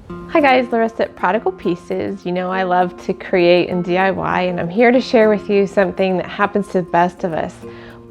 Hi guys, Larissa at Prodigal Pieces. You know I love to create and DIY, and I'm here to share with you something that happens to the best of us.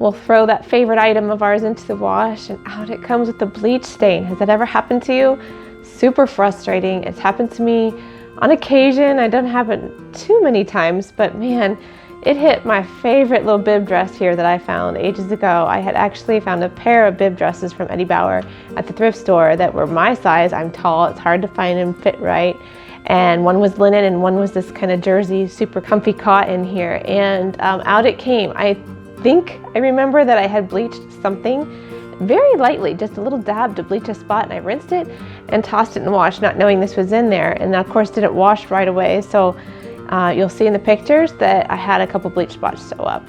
We'll throw that favorite item of ours into the wash and out it comes with a bleach stain. Has that ever happened to you? Super frustrating. It's happened to me on occasion. It doesn't happen too many times, but man, it hit my favorite little bib dress here that I found ages ago. I had actually found a pair of bib dresses from Eddie Bauer at the thrift store that were my size. I'm tall, it's hard to find and fit right. And one was linen and one was this kind of jersey, super comfy cotton here. And out it came. I think I remember that I had bleached something very lightly, just a little dab to bleach a spot, and I rinsed it and tossed it in the wash, not knowing this was in there. And of course didn't wash right away. So you'll see in the pictures that I had a couple bleach spots show up.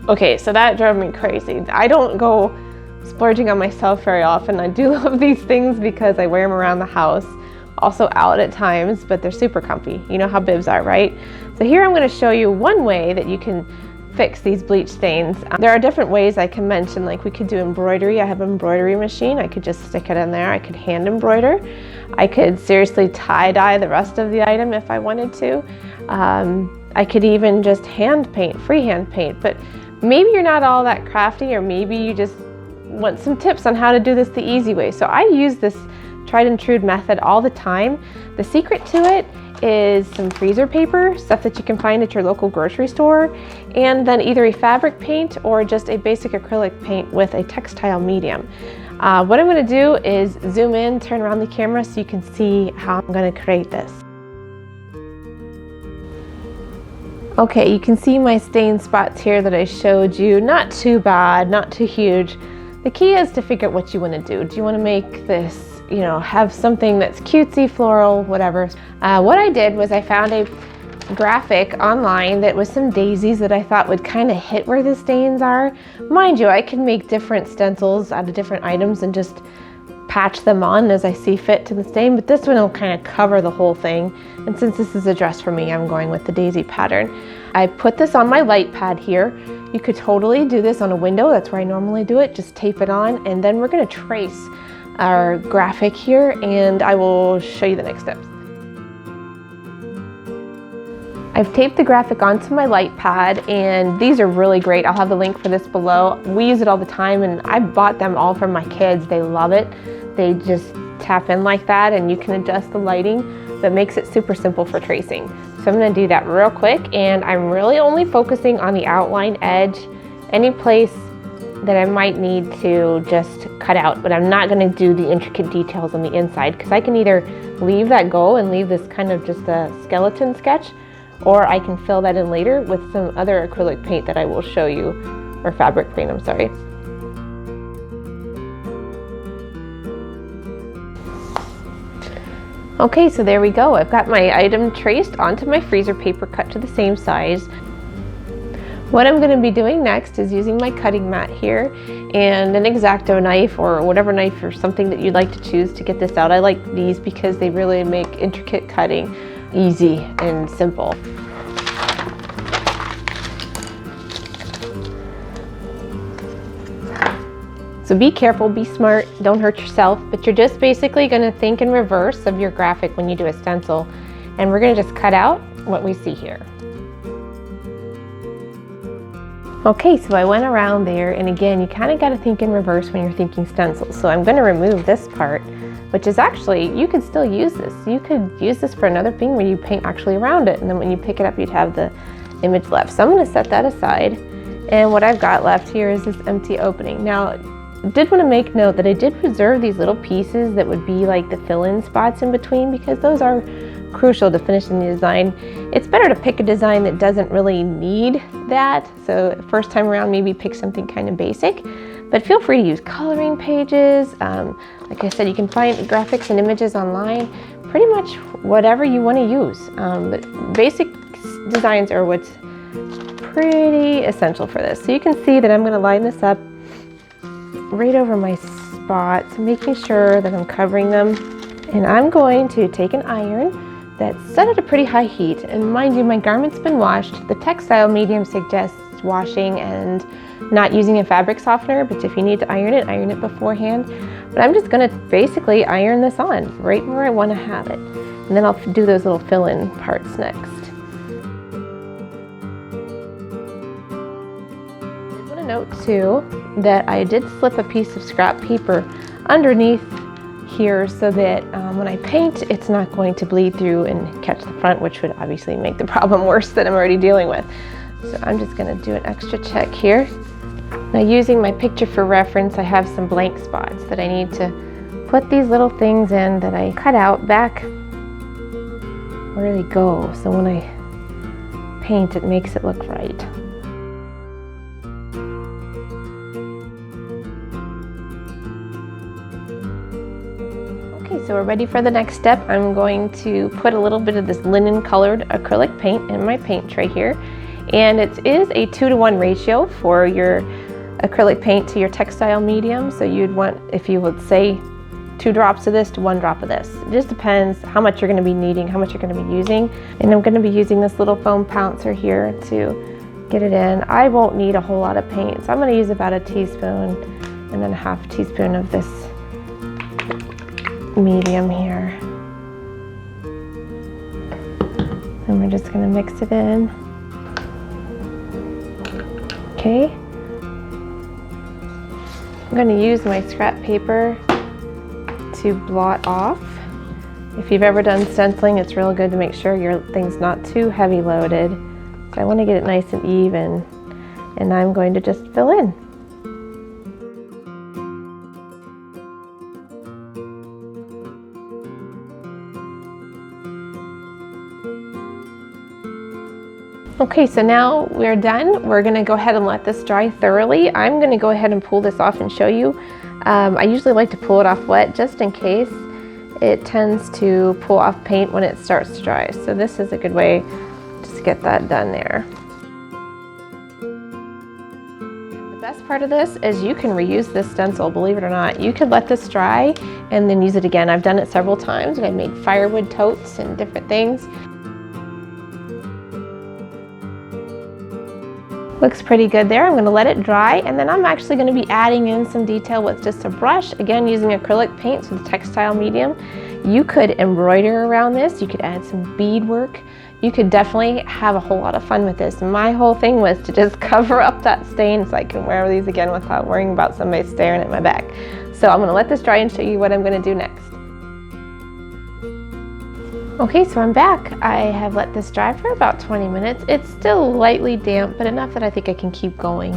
Okay, so that drove me crazy. I don't go splurging on myself very often. I do love these things because I wear them around the house, also out at times, but they're super comfy. You know how bibs are, right? So here I'm going to show you one way that you can fix these bleach stains. There are different ways I can mention, like we could do embroidery. I have an embroidery machine. I could just stick it in there. I could hand embroider. I could seriously tie-dye the rest of the item if I wanted to. I could even just hand paint, freehand paint, but maybe you're not all that crafty, or maybe you just want some tips on how to do this the easy way. So I use this tried and true method all the time. The secret to it is some freezer paper, stuff that you can find at your local grocery store, and then either a fabric paint or just a basic acrylic paint with a textile medium. What I'm going to do is zoom in, turn around the camera so you can see how I'm going to create this. Okay, you can see my stain spots here that I showed you. Not too bad, not too huge. The key is to figure out what you want to do. Do you want to make this, you know, have something that's cutesy, floral, whatever. What I did was I found a graphic online that was some daisies that I thought would kind of hit where the stains are. Mind you, I can make different stencils out of different items and just patch them on as I see fit to the stain, but this one will kind of cover the whole thing. And since this is a dress for me, I'm going with the daisy pattern. I put this on my light pad here. You could totally do this on a window. That's where I normally do it. Just tape it on, and then we're going to trace our graphic here, and I will show you the next steps. I've taped the graphic onto my light pad, and these are really great. I'll have the link for this below. We use it all the time, and I bought them all for my kids. They love it. They just tap in like that, and you can adjust the lighting. That makes it super simple for tracing. So I'm going to do that real quick, and I'm really only focusing on the outline edge, any place that I might need to just cut out, but I'm not going to do the intricate details on the inside, because I can either leave that go and leave this kind of just a skeleton sketch, or I can fill that in later with some other acrylic paint that I will show you, or fabric paint, I'm sorry. Okay, so there we go. I've got my item traced onto my freezer paper, cut to the same size. What I'm going to be doing next is using my cutting mat here and an X-Acto knife, or whatever knife or something that you'd like to choose to get this out. I like these because they really make intricate cutting easy and simple. So be careful, be smart, don't hurt yourself, but you're just basically going to think in reverse of your graphic when you do a stencil, and we're going to just cut out what we see here. Okay, so I went around there, and again, you kind of got to think in reverse when you're thinking stencils. So I'm going to remove this part, which is actually, you could still use this. You could use this for another thing where you paint actually around it, and then when you pick it up, you'd have the image left. So I'm going to set that aside, and what I've got left here is this empty opening. Now, I did want to make note that I did reserve these little pieces that would be like the fill-in spots in between, because those are crucial to finishing the design. It's better to pick a design that doesn't really need that. So first time around, maybe pick something kind of basic, but feel free to use coloring pages. Like I said, you can find graphics and images online, pretty much whatever you want to use. But basic designs are what's pretty essential for this. So you can see that I'm going to line this up right over my spots, making sure that I'm covering them. And I'm going to take an iron that's set at a pretty high heat. And mind you, my garment's been washed. The textile medium suggests just washing and not using a fabric softener, but if you need to iron it beforehand. But I'm just gonna basically iron this on right where I wanna have it. And then I'll do those little fill-in parts next. I want to note too that I did slip a piece of scrap paper underneath here so that when I paint, it's not going to bleed through and catch the front, which would obviously make the problem worse that I'm already dealing with. So I'm just gonna do an extra check here. Now, using my picture for reference, I have some blank spots that I need to put these little things in that I cut out back where they go. So when I paint, it makes it look right. Okay, so we're ready for the next step. I'm going to put a little bit of this linen colored acrylic paint in my paint tray here. And it is a 2-to-1 ratio for your acrylic paint to your textile medium. So you'd want, if you would say 2 drops of this to 1 drop of this. It just depends how much you're going to be needing, how much you're going to be using. And I'm going to be using this little foam pouncer here to get it in. I won't need a whole lot of paint, so I'm going to use about a teaspoon and then a half teaspoon of this medium here. And we're just going to mix it in. Okay. I'm going to use my scrap paper to blot off. If you've ever done stenciling, it's real good to make sure your thing's not too heavy loaded. So I want to get it nice and even, and I'm going to just fill in. Okay, so now we're done. We're gonna go ahead and let this dry thoroughly. I'm gonna go ahead and pull this off and show you. I usually like to pull it off wet just in case it tends to pull off paint when it starts to dry. So this is a good way to get that done there. The best part of this is you can reuse this stencil, believe it or not. You could let this dry and then use it again. I've done it several times and I've made firewood totes and different things. Looks pretty good there. I'm going to let it dry, and then I'm actually going to be adding in some detail with just a brush, again using acrylic paints with a textile medium. You could embroider around this, you could add some beadwork, you could definitely have a whole lot of fun with this. My whole thing was to just cover up that stain so I can wear these again without worrying about somebody staring at my back. So I'm going to let this dry and show you what I'm going to do next. Okay, so I'm back. I have let this dry for about 20 minutes. It's still lightly damp, but enough that I think I can keep going.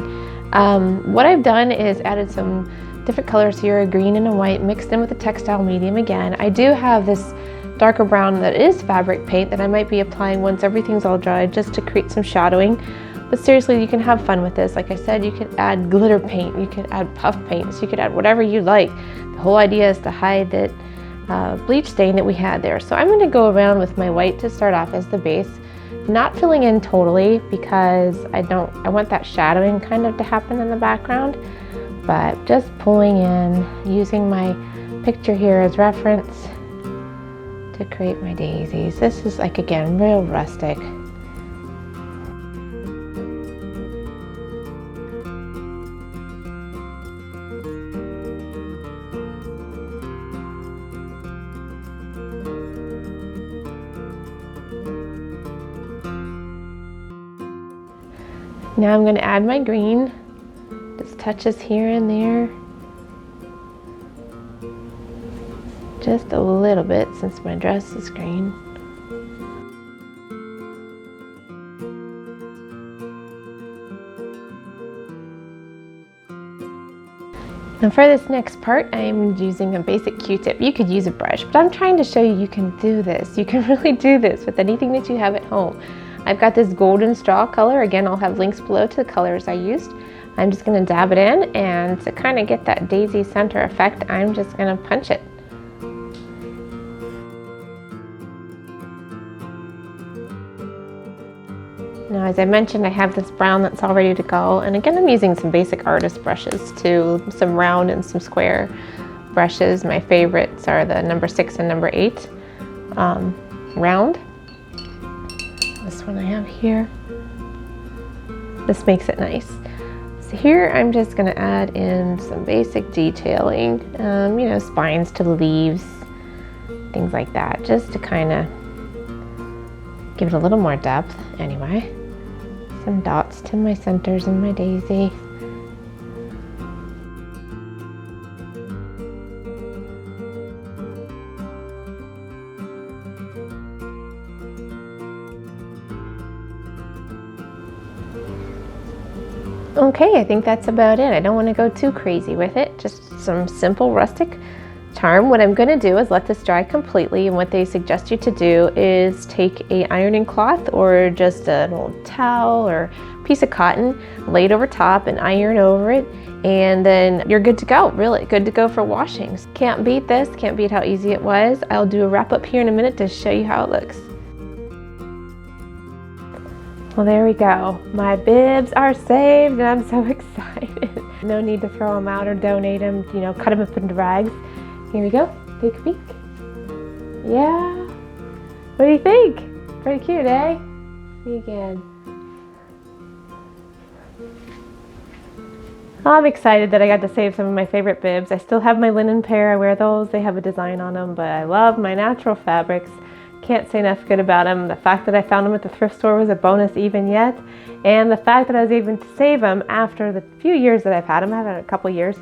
What I've done is added some different colors here, a green and a white, mixed in with the textile medium again. I do have this darker brown that is fabric paint that I might be applying once everything's all dried just to create some shadowing. But seriously, you can have fun with this. Like I said, you could add glitter paint, you could add puff paints, you could add whatever you like. The whole idea is to hide that bleach stain that we had there. So I'm going to go around with my white to start off as the base, not filling in totally because I want that shadowing kind of to happen in the background, but just pulling in, using my picture here as reference to create my daisies. This is, like, again, real rustic. Now I'm going to add my green, just touches here and there, just a little bit since my dress is green. Now for this next part, I'm using a basic Q-tip. You could use a brush, but I'm trying to show you you can do this. You can really do this with anything that you have at home. I've got this golden straw color. Again, I'll have links below to the colors I used. I'm just going to dab it in, and to kind of get that daisy center effect, I'm just going to punch it. Now, as I mentioned, I have this brown that's all ready to go, and again, I'm using some basic artist brushes too, some round and some square brushes. My favorites are the number 6 and number 8 round. This one I have here. This makes it nice. So here I'm just gonna add in some basic detailing, you know, spines to the leaves, things like that, just to kind of give it a little more depth. Anyway, some dots to my centers and my daisy. Okay, I think that's about it. I don't want to go too crazy with it. Just some simple rustic charm. What I'm going to do is let this dry completely, and what they suggest you to do is take a ironing cloth or just an old towel or piece of cotton, lay it over top and iron over it, and then you're good to go. Really good to go for washings. Can't beat this. Can't beat how easy it was. I'll do a wrap up here in a minute to show you how it looks. Well, there we go. My bibs are saved and I'm so excited. No need to throw them out or donate them, you know, cut them up into rags. Here we go. Take a peek. Yeah. What do you think? Pretty cute, eh? See again. I'm excited that I got to save some of my favorite bibs. I still have my linen pair. I wear those. They have a design on them, but I love my natural fabrics. Can't say enough good about them. The fact that I found them at the thrift store was a bonus even yet. And the fact that I was able to save them after the few years that I've had them, I've had a couple years,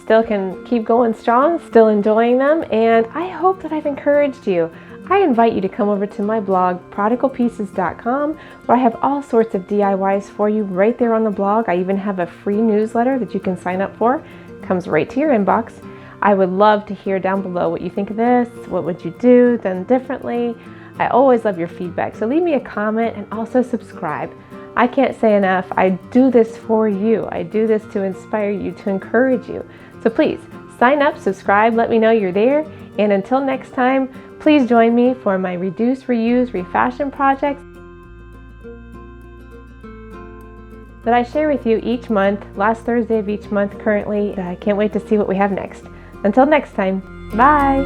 still can keep going strong, still enjoying them. And I hope that I've encouraged you. I invite you to come over to my blog, prodigalpieces.com, where I have all sorts of DIYs for you right there on the blog. I even have a free newsletter that you can sign up for. It comes right to your inbox. I would love to hear down below what you think of this. What would you do done differently? I always love your feedback, so leave me a comment and also subscribe. I can't say enough. I do this for you. I do this to inspire you, to encourage you. So please sign up, subscribe, let me know you're there. And until next time, please join me for my reduce, reuse, refashion projects that I share with you each month, last Thursday of each month currently. I can't wait to see what we have next. Until next time, bye!